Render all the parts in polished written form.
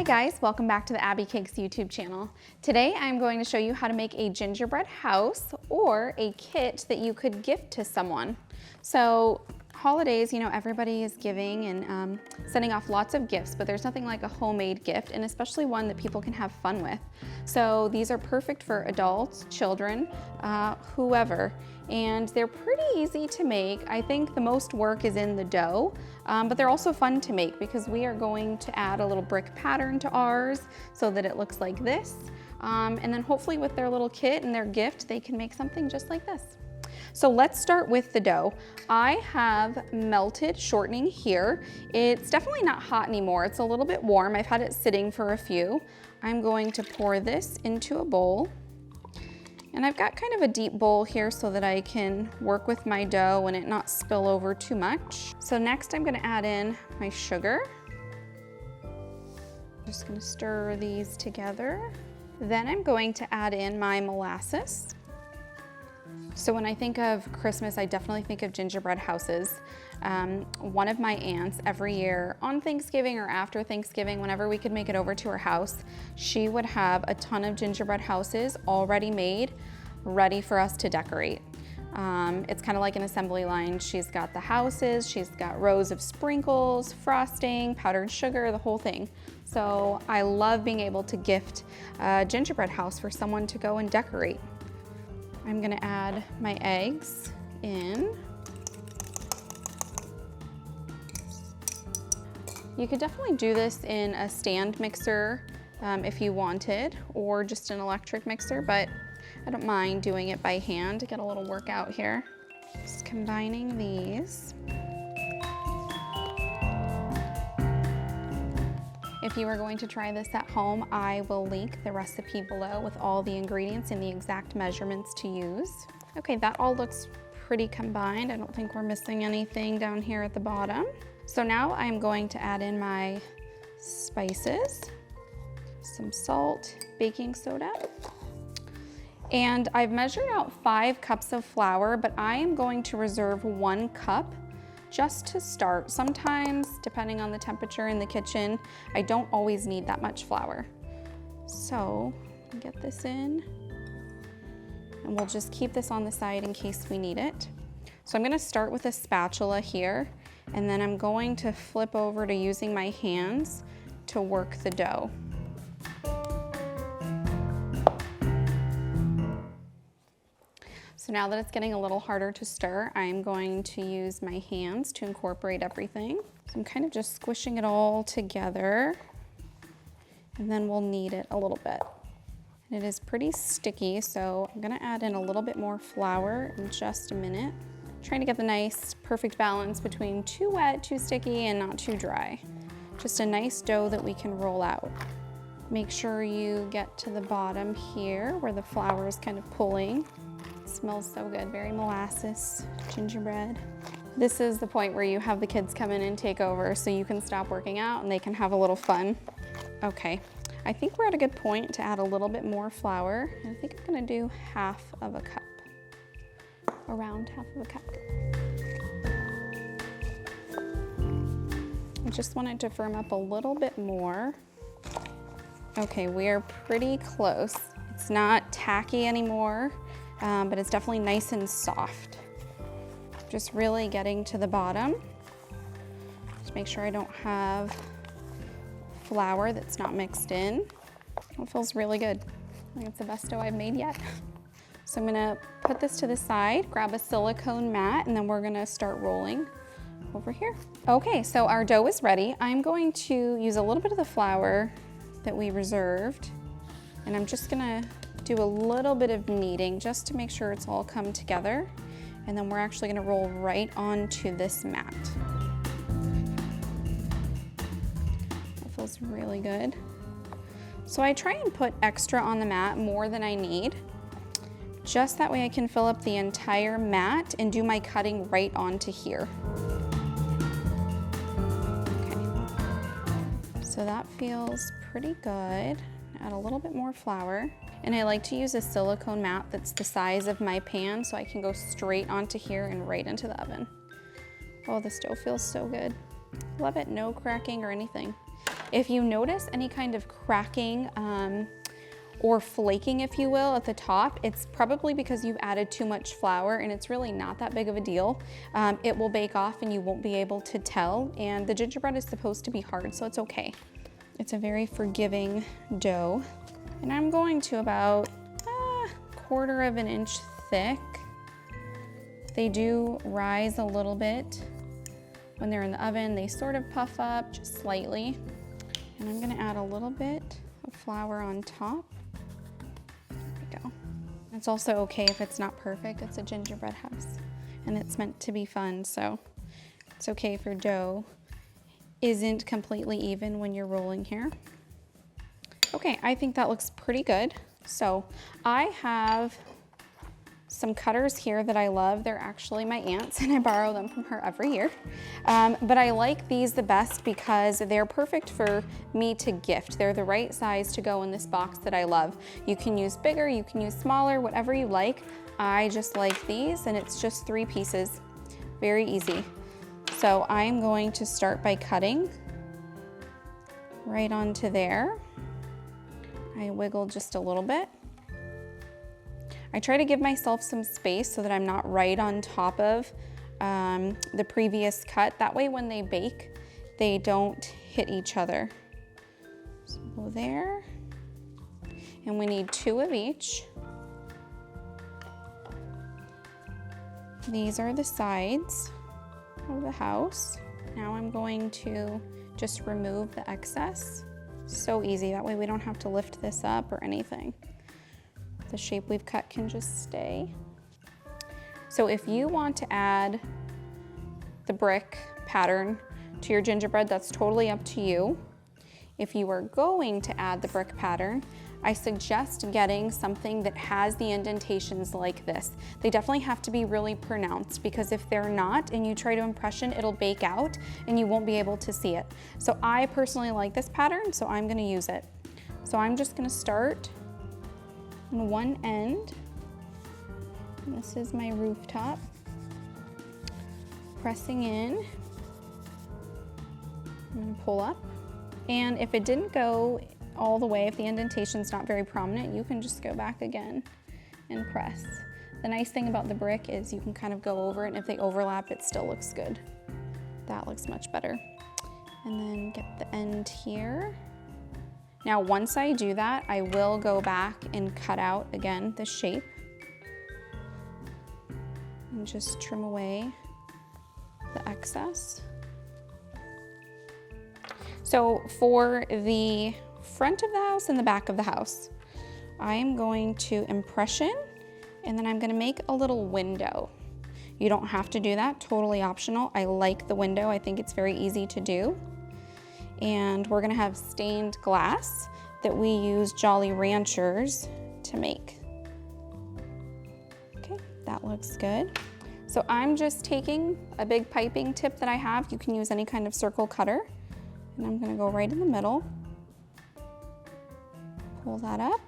Hi guys, welcome back to the Abby Cakes YouTube channel. Today I'm going to show you how to make a gingerbread house or a kit that you could gift to someone. So holidays, you know, everybody is giving and sending off lots of gifts, but there's nothing like a homemade gift, and especially one that people can have fun with. So these are perfect for adults, children, whoever, and they're pretty easy to make. I think the most work is in the dough, but they're also fun to make because we are going to add a little brick pattern to ours so that it looks like this. And then hopefully with their little kit and their gift, they can make something just like this. So let's start with the dough. I have melted shortening here. It's definitely not hot anymore. It's a little bit warm. I've had it sitting for a few. I'm going to pour this into a bowl. And I've got kind of a deep bowl here so that I can work with my dough and it not spill over too much. So next I'm gonna add in my sugar. Just gonna stir these together. Then I'm going to add in my molasses. So when I think of Christmas, I definitely think of gingerbread houses. One of my aunts every year on Thanksgiving or after Thanksgiving, whenever we could make it over to her house, she would have a ton of gingerbread houses already made, ready for us to decorate. It's kind of like an assembly line. She's got the houses, she's got rows of sprinkles, frosting, powdered sugar, the whole thing. So I love being able to gift a gingerbread house for someone to go and decorate. I'm gonna add my eggs in. You could definitely do this in a stand mixer if you wanted, or just an electric mixer, but I don't mind doing it by hand to get a little workout here. Just combining these. If you are going to try this at home, I will link the recipe below with all the ingredients and the exact measurements to use. Okay, that all looks pretty combined. I don't think we're missing anything down here at the bottom. So now I'm going to add in my spices, some salt, baking soda, and I've measured out 5 cups of flour, but I am going to reserve 1 cup just to start. Sometimes, depending on the temperature in the kitchen, I don't always need that much flour. So, get this in, and we'll just keep this on the side in case we need it. So I'm gonna start with a spatula here, and then I'm going to flip over to using my hands to work the dough. So now that it's getting a little harder to stir, I'm going to use my hands to incorporate everything. So I'm kind of just squishing it all together, and then we'll knead it a little bit. And it is pretty sticky, so I'm gonna add in a little bit more flour in just a minute. Trying to get the nice, perfect balance between too wet, too sticky, and not too dry. Just a nice dough that we can roll out. Make sure you get to the bottom here where the flour is kind of pulling. Smells so good, very molasses, gingerbread. This is the point where you have the kids come in and take over so you can stop working out and they can have a little fun. Okay, I think we're at a good point to add a little bit more flour. I think I'm gonna do half of a cup, around half of a cup. I just want it to firm up a little bit more. Okay, we are pretty close. It's not tacky anymore. But it's definitely nice and soft. Just really getting to the bottom. Just make sure I don't have flour that's not mixed in. It feels really good. I think it's the best dough I've made yet. So I'm gonna put this to the side, grab a silicone mat, and then we're gonna start rolling over here. Okay, so our dough is ready. I'm going to use a little bit of the flour that we reserved, and I'm just gonna do a little bit of kneading just to make sure it's all come together, and then we're actually going to roll right onto this mat. That feels really good. So I try and put extra on the mat, more than I need, just that way I can fill up the entire mat and do my cutting right onto here. Okay, so that feels pretty good. Add a little bit more flour. And I like to use a silicone mat that's the size of my pan so I can go straight onto here and right into the oven. Oh, this dough feels so good. Love it, no cracking or anything. If you notice any kind of cracking or flaking, if you will, at the top, it's probably because you've added too much flour, and it's really not that big of a deal. It will bake off and you won't be able to tell, and the gingerbread is supposed to be hard, so it's okay. It's a very forgiving dough. And I'm going to about 1/4 of an inch thick. They do rise a little bit when they're in the oven. They sort of puff up just slightly. And I'm gonna add a little bit of flour on top. There we go. It's also okay if it's not perfect. It's a gingerbread house and it's meant to be fun, so it's okay if your dough isn't completely even when you're rolling here. Okay, I think that looks pretty good. So I have some cutters here that I love. They're actually my aunt's and I borrow them from her every year. But I like these the best because they're perfect for me to gift. They're the right size to go in this box that I love. You can use bigger, you can use smaller, whatever you like. I just like these, and it's just 3 pieces. Very easy. So I'm going to start by cutting right onto there. I wiggle just a little bit. I try to give myself some space so that I'm not right on top of the previous cut. That way when they bake, they don't hit each other. So go there. And we need 2 of each. These are the sides of the house. Now I'm going to just remove the excess. So easy, that way we don't have to lift this up or anything. The shape we've cut can just stay. So if you want to add the brick pattern to your gingerbread, that's totally up to you. If you are going to add the brick pattern, I suggest getting something that has the indentations like this. They definitely have to be really pronounced, because if they're not and you try to impression, it'll bake out and you won't be able to see it. So I personally like this pattern, so I'm gonna use it. So I'm just gonna start on one end. And this is my rooftop. Pressing in. I'm gonna pull up. And if it didn't go all the way, if the indentation's not very prominent, you can just go back again and press. The nice thing about the brick is you can kind of go over it, and if they overlap, it still looks good. That looks much better. And then get the end here. Now, once I do that, I will go back and cut out again the shape and just trim away the excess. So for the front of the house and the back of the house, I'm going to impression, and then I'm gonna make a little window. You don't have to do that, totally optional. I like the window, I think it's very easy to do. And we're gonna have stained glass that we use Jolly Ranchers to make. Okay, that looks good. So I'm just taking a big piping tip that I have. You can use any kind of circle cutter. And I'm gonna go right in the middle. Pull that up.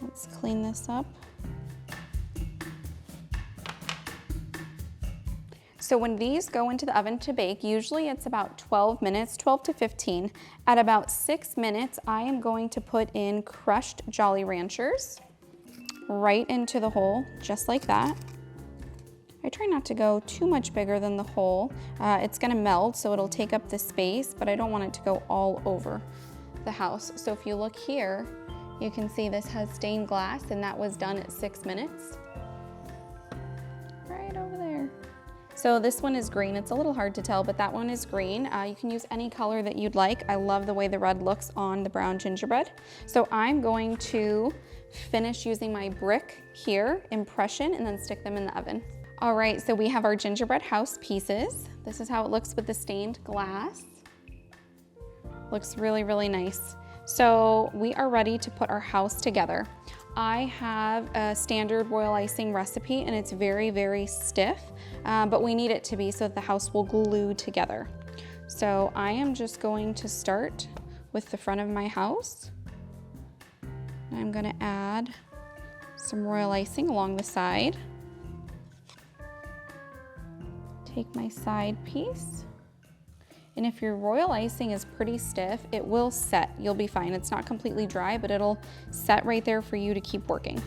Let's clean this up. So when these go into the oven to bake, usually it's about 12 minutes, 12 to 15. At about 6 minutes, I am going to put in crushed Jolly Ranchers right into the hole, just like that. I try not to go too much bigger than the hole. It's gonna melt, so it'll take up the space, but I don't want it to go all over the house. So if you look here, you can see this has stained glass, and that was done at 6 minutes. Right over there. So this one is green. It's a little hard to tell, but that one is green. You can use any color that you'd like. I love the way the red looks on the brown gingerbread. So I'm going to finish using my brick here, impression, and then stick them in the oven. All right, so we have our gingerbread house pieces. This is how it looks with the stained glass. Looks really, really nice. So we are ready to put our house together. I have a standard royal icing recipe, and it's very, very stiff, but we need it to be so that the house will glue together. So I am just going to start with the front of my house. I'm gonna add some royal icing along the side. Take my side piece And if your royal icing is pretty stiff, it will set. You'll be fine. It's not completely dry, but it'll set right there for you to keep working.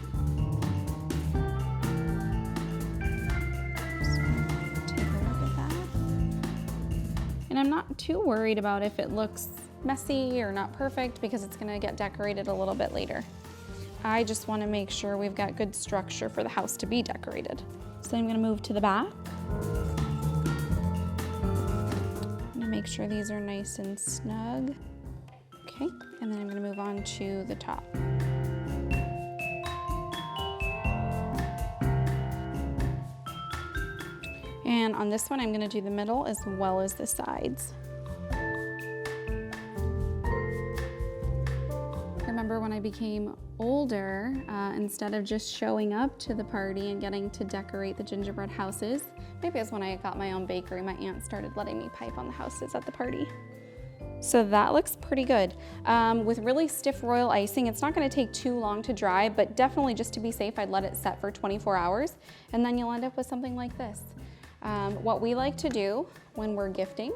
And I'm not too worried about if it looks messy or not perfect because it's gonna get decorated a little bit later. I just wanna make sure we've got good structure for the house to be decorated. So I'm gonna move to the back. I'm gonna make sure these are nice and snug. Okay, and then I'm gonna move on to the top. And on this one, I'm gonna do the middle as well as the sides. I remember when I became older, instead of just showing up to the party and getting to decorate the gingerbread houses, maybe it was when I got my own bakery, my aunt started letting me pipe on the houses at the party. So that looks pretty good. With really stiff royal icing, it's not gonna take too long to dry, but definitely just to be safe, I'd let it set for 24 hours, and then you'll end up with something like this. What we like to do when we're gifting,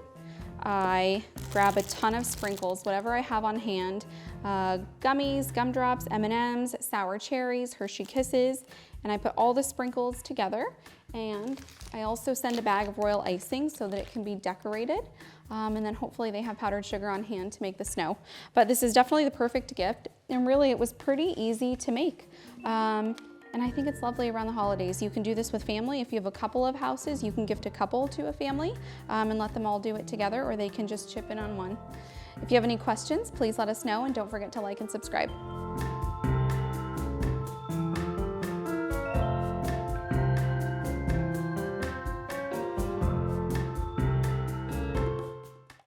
I grab a ton of sprinkles, whatever I have on hand, gummies, gumdrops, M&Ms, sour cherries, Hershey Kisses, and I put all the sprinkles together. And I also send a bag of royal icing so that it can be decorated. And then hopefully they have powdered sugar on hand to make the snow. But this is definitely the perfect gift. And really it was pretty easy to make. And I think it's lovely around the holidays. You can do this with family. If you have a couple of houses, you can gift a couple to a family and let them all do it together, or they can just chip in on one. If you have any questions, please let us know, and don't forget to like and subscribe.